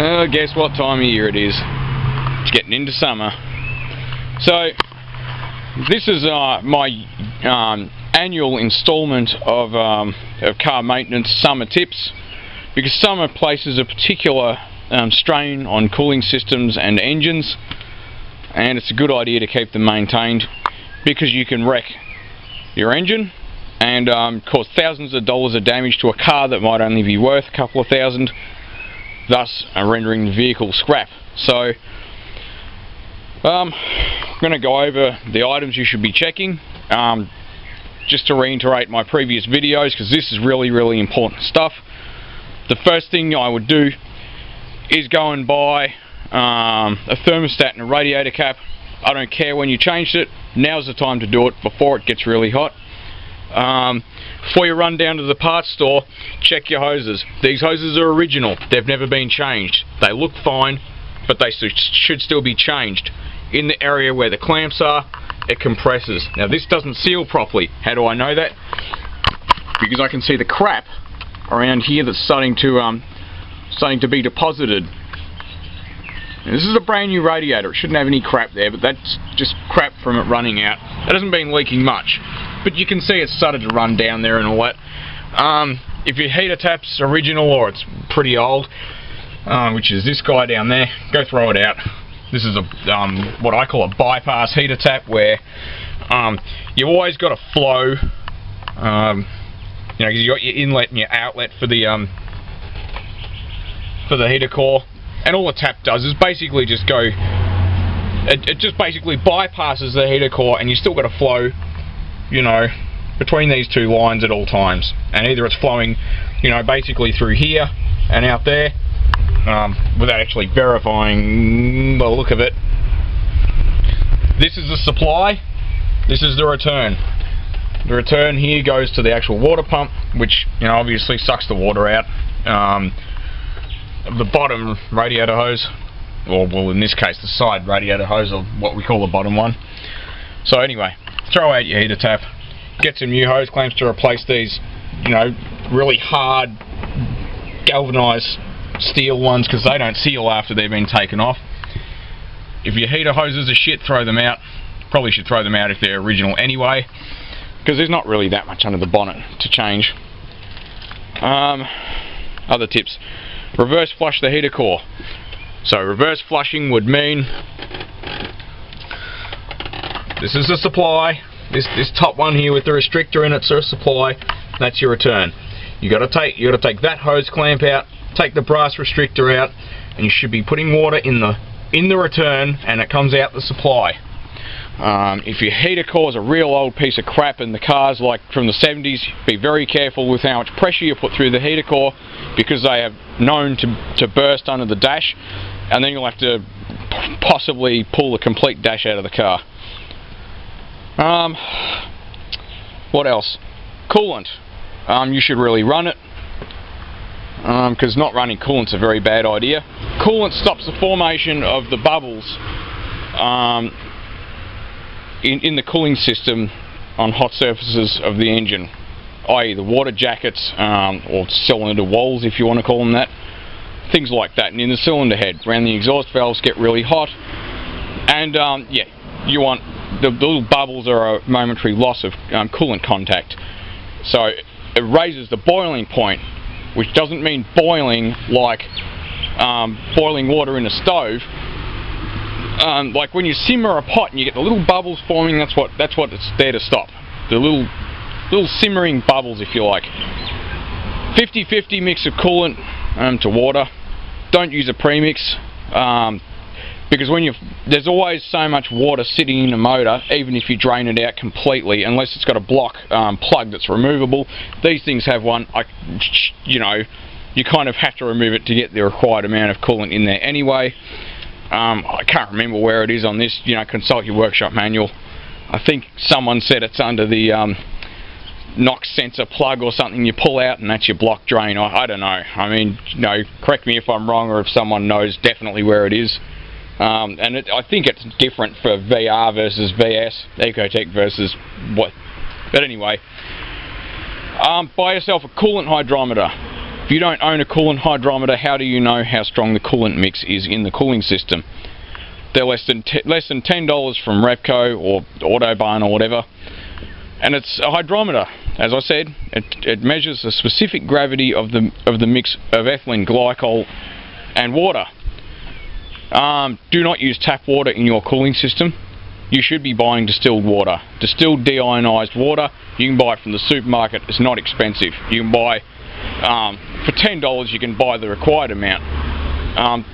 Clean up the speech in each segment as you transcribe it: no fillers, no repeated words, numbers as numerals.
Guess what time of year it is? It's getting into summer. So, this is my annual instalment of car maintenance summer tips, because summer places a particular strain on cooling systems and engines, and it's a good idea to keep them maintained, because you can wreck your engine and cause thousands of dollars of damage to a car that might only be worth a couple of thousand, thus rendering the vehicle scrap. So I'm going to go over the items you should be checking, just to reiterate my previous videos, because this is really important stuff. The first thing I would do is go and buy a thermostat and a radiator cap. I don't care when you changed it, now's the time to do it before it gets really hot. Before you run down to the parts store, check your hoses. These hoses are original, they've never been changed. They look fine, but they should still be changed. In the area where the clamps are, it compresses. Now this doesn't seal properly. How do I know that? Because I can see the crap around here that's starting to be deposited. Now, this is a brand new radiator. It shouldn't have any crap there, but that's just crap from it running out. It hasn't been leaking much, but you can see it's started to run down there and all that. If your heater tap's original or it's pretty old, which is this guy down there, go throw it out. This is a what I call a bypass heater tap, where you've always got a flow, you know, because you've got your inlet and your outlet for the heater core, and all the tap does is basically just go, it just basically bypasses the heater core, and you still got a flow, you know, between these two lines at all times, and either it's flowing, you know, basically through here and out there, without actually verifying the look of it. This is the supply, this is the return. The return here goes to the actual water pump, which, you know, obviously sucks the water out of the bottom radiator hose, or well, in this case the side radiator hose, or what we call the bottom one. So anyway, throw out your heater tap, get some new hose clamps to replace these, you know, really hard galvanized steel ones, because they don't seal after they've been taken off. If your heater hoses are shit, throw them out. Probably should throw them out if they're original anyway, because there's not really that much under the bonnet to change. Other tips: reverse flush the heater core. So reverse flushing would mean, this is the supply, this top one here with the restrictor in it's a supply, that's your return. You got to take that hose clamp out, take the brass restrictor out, and you should be putting water in the return, and it comes out the supply. If your heater core is a real old piece of crap and the car's like from the 70s, be very careful with how much pressure you put through the heater core, because they are known to burst under the dash, and then you'll have to possibly pull the complete dash out of the car. What else? Coolant. You should really run it, because not running coolant's a very bad idea. Coolant stops the formation of the bubbles in the cooling system on hot surfaces of the engine, i.e. the water jackets, or cylinder walls if you want to call them that, things like that. And in the cylinder head, around the exhaust valves get really hot, and yeah, you want the little bubbles are a momentary loss of coolant contact, so it raises the boiling point, which doesn't mean boiling like boiling water in a stove. Like when you simmer a pot and you get the little bubbles forming, that's what it's there to stop. The little simmering bubbles, if you like. 50-50 mix of coolant to water. Don't use a premix, because there's always so much water sitting in a motor, even if you drain it out completely, unless it's got a block plug that's removable. These things have one. You know, you kind of have to remove it to get the required amount of coolant in there anyway. I can't remember where it is on this, you know, consult your workshop manual. I think someone said it's under the NOx sensor plug or something you pull out, and that's your block drain. I don't know. I mean, you know, correct me if I'm wrong, or if someone knows definitely where it is. And I think it's different for VR versus VS, Ecotech versus what. But anyway, buy yourself a coolant hydrometer. If you don't own a coolant hydrometer, how do you know how strong the coolant mix is in the cooling system? They're less than $10 from Repco or Autobahn or whatever, and it's a hydrometer. As I said, it measures the specific gravity of the mix of ethylene glycol and water. Do not use tap water in your cooling system. You should be buying distilled water. Distilled deionized water, you can buy it from the supermarket. It's not expensive. You can buy, for $10 you can buy the required amount.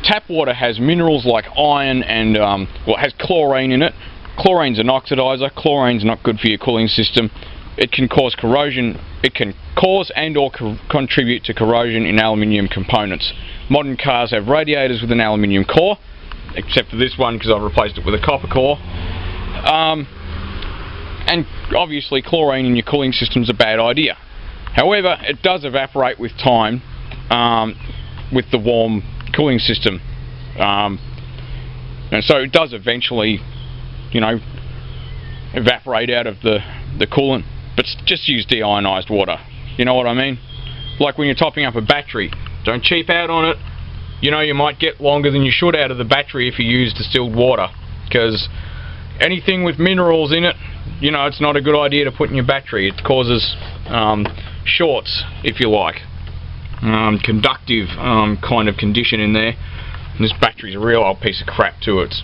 Tap water has minerals like iron and, well, it has chlorine in it. Chlorine's an oxidizer. Chlorine's not good for your cooling system. It can cause corrosion. It can cause and or contribute to corrosion in aluminium components. Modern cars have radiators with an aluminium core, except for this one because I've replaced it with a copper core. And obviously chlorine in your cooling system is a bad idea. However, it does evaporate with time with the warm cooling system, and so it does eventually, you know, evaporate out of the coolant. But just use deionized water. You know what I mean? Like when you're topping up a battery, don't cheap out on it. You know, you might get longer than you should out of the battery if you use distilled water, because anything with minerals in it, you know, it's not a good idea to put in your battery. It causes shorts, if you like, conductive kind of condition in there. And this battery's a real old piece of crap too. It's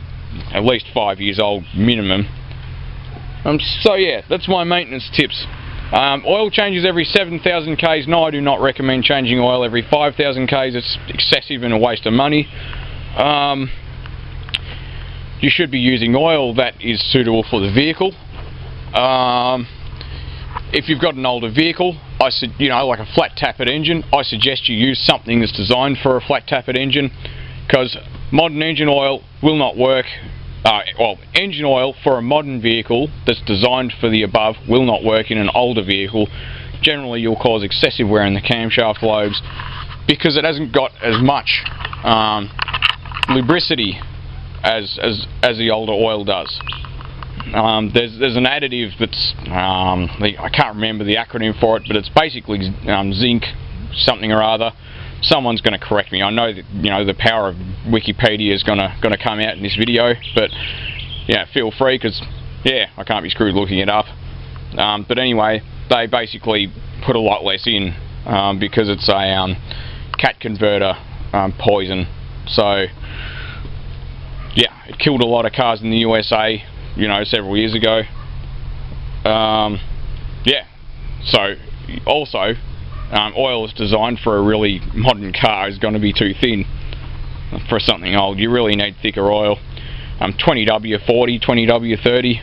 at least 5 years old minimum. So yeah, that's my maintenance tips. Oil changes every 7,000 Ks. No, I do not recommend changing oil every 5,000 Ks. It's excessive and a waste of money. You should be using oil that is suitable for the vehicle. If you've got an older vehicle, you know, like a flat tappet engine, I suggest you use something that's designed for a flat tappet engine, because modern engine oil will not work. Well, engine oil for a modern vehicle that's designed for the above will not work in an older vehicle. Generally, you'll cause excessive wear in the camshaft lobes because it hasn't got as much lubricity as the older oil does. There's an additive that's I can't remember the acronym for it, but it's basically zinc something or other. Someone's going to correct me. I know that, you know, the power of Wikipedia is going to come out in this video, but yeah, feel free, because yeah, I can't be screwed looking it up. But anyway, they basically put a lot less in because it's a cat converter poison. So yeah, it killed a lot of cars in the USA, you know, several years ago. Yeah, so also oil is designed for a really modern car is going to be too thin for something old. You really need thicker oil. 20W40, 20W30,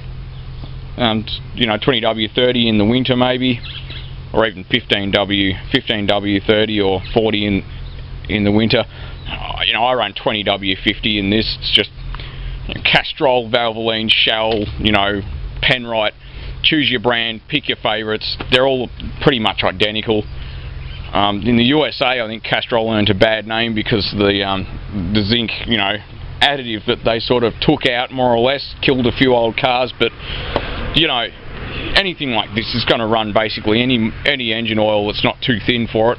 you know, 20W30 in the winter maybe, or even 15W30 or 40 in the winter. You know, I run 20W50 in this. It's just, you know, Castrol, Valvoline, Shell, you know, Penrite. Choose your brand, pick your favourites. They're all pretty much identical. In the USA, I think Castrol earned a bad name because the zinc, you know, additive that they sort of took out more or less killed a few old cars. But you know, anything like this is going to run basically any engine oil that's not too thin for it.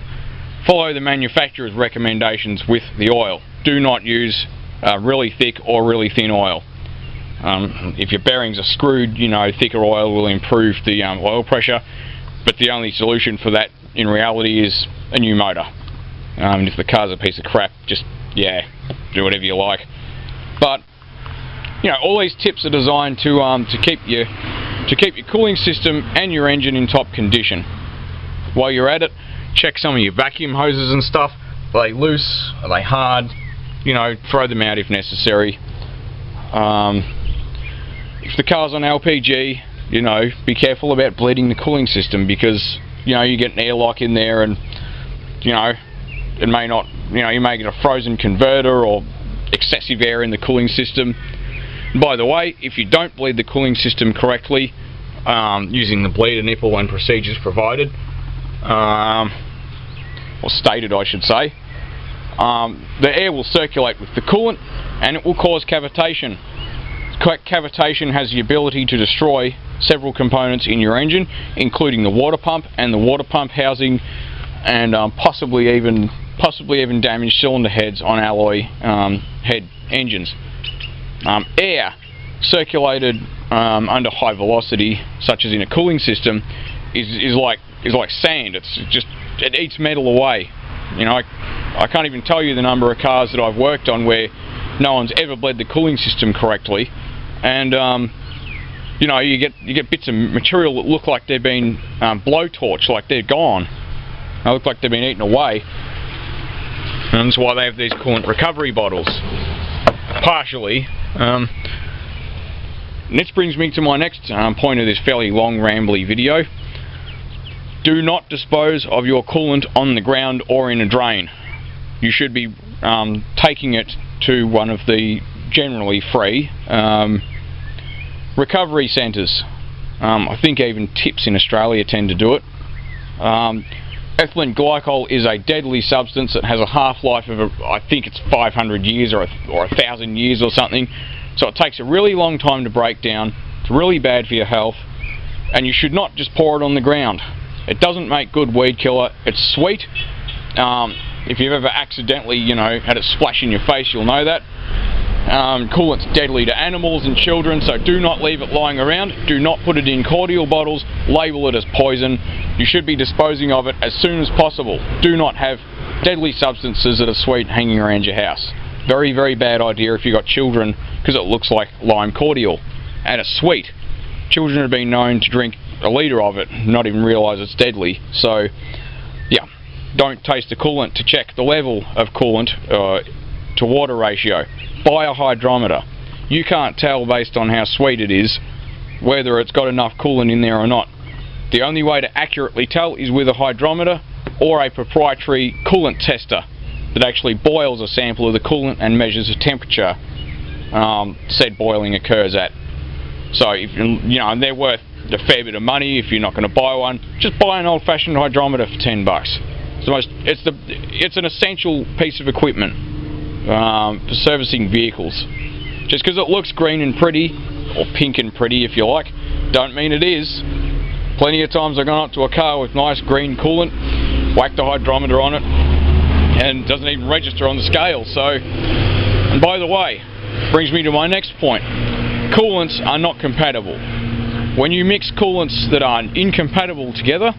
Follow the manufacturer's recommendations with the oil. Do not use really thick or really thin oil. If your bearings are screwed, you know, thicker oil will improve the oil pressure, but the only solution for that in reality is a new motor. If the car's a piece of crap, just, yeah, do whatever you like. But you know, all these tips are designed to keep your cooling system and your engine in top condition. While you're at it, check some of your vacuum hoses and stuff. Are they loose? Are they hard? You know, throw them out if necessary. If the car's on LPG, you know, be careful about bleeding the cooling system, because you know, you get an airlock in there and, you know, it may not, you know, you may get a frozen converter or excessive air in the cooling system. And by the way, if you don't bleed the cooling system correctly, using the bleeder nipple and procedures provided, or stated I should say, the air will circulate with the coolant and it will cause cavitation. Cavitation has the ability to destroy several components in your engine, including the water pump and the water pump housing and possibly even damaged cylinder heads on alloy head engines. Air circulated under high velocity, such as in a cooling system, is like sand. It eats metal away. You know, I can't even tell you the number of cars that I've worked on where no one's ever bled the cooling system correctly, and you know, you get bits of material that look like they've been blowtorched, like they're gone. They look like they've been eaten away, and that's why they have these coolant recovery bottles. Partially. And this brings me to my next point of this fairly long, rambly video. Do not dispose of your coolant on the ground or in a drain. You should be taking it to one of the generally free recovery centres. I think even tips in Australia tend to do it. Ethylene glycol is a deadly substance that has a half-life of, I think it's 500 years or 1,000 years or something. So it takes a really long time to break down. It's really bad for your health, and you should not just pour it on the ground. It doesn't make good weed killer. It's sweet. If you've ever accidentally, you know, had it splash in your face, you'll know that. Coolant's deadly to animals and children, so do not leave it lying around. Do not put it in cordial bottles. Label it as poison. You should be disposing of it as soon as possible. Do not have deadly substances that are sweet hanging around your house. Very, very bad idea if you've got children, because it looks like lime cordial and it's sweet. Children have been known to drink a litre of it, not even realise it's deadly. So yeah, don't taste the coolant to check the level of coolant to water ratio. Buy a hydrometer. You can't tell based on how sweet it is whether it's got enough coolant in there or not. The only way to accurately tell is with a hydrometer or a proprietary coolant tester that actually boils a sample of the coolant and measures the temperature said boiling occurs at. So if you know, and they're worth a fair bit of money. If you're not going to buy one, just buy an old-fashioned hydrometer for $10. It's an essential piece of equipment for servicing vehicles. Just because it looks green and pretty, or pink and pretty if you like, don't mean it is. Plenty of times I've gone up to a car with nice green coolant, whacked the hydrometer on it, and it doesn't even register on the scale. So, and by the way, brings me to my next point. Coolants are not compatible. When you mix coolants that are incompatible together,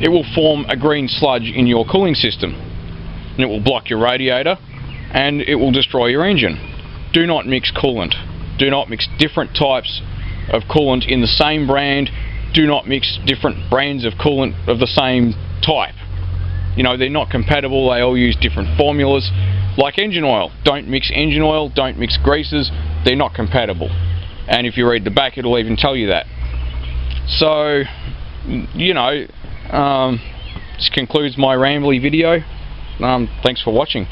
it will form a green sludge in your cooling system, and it will block your radiator, and it will destroy your engine. Do not mix coolant. Do not mix different types of coolant in the same brand. Do not mix different brands of coolant of the same type. You know, they're not compatible. They all use different formulas. Like engine oil. Don't mix engine oil. Don't mix greases. They're not compatible. And if you read the back, it'll even tell you that. So, you know, this concludes my rambly video. Thanks for watching.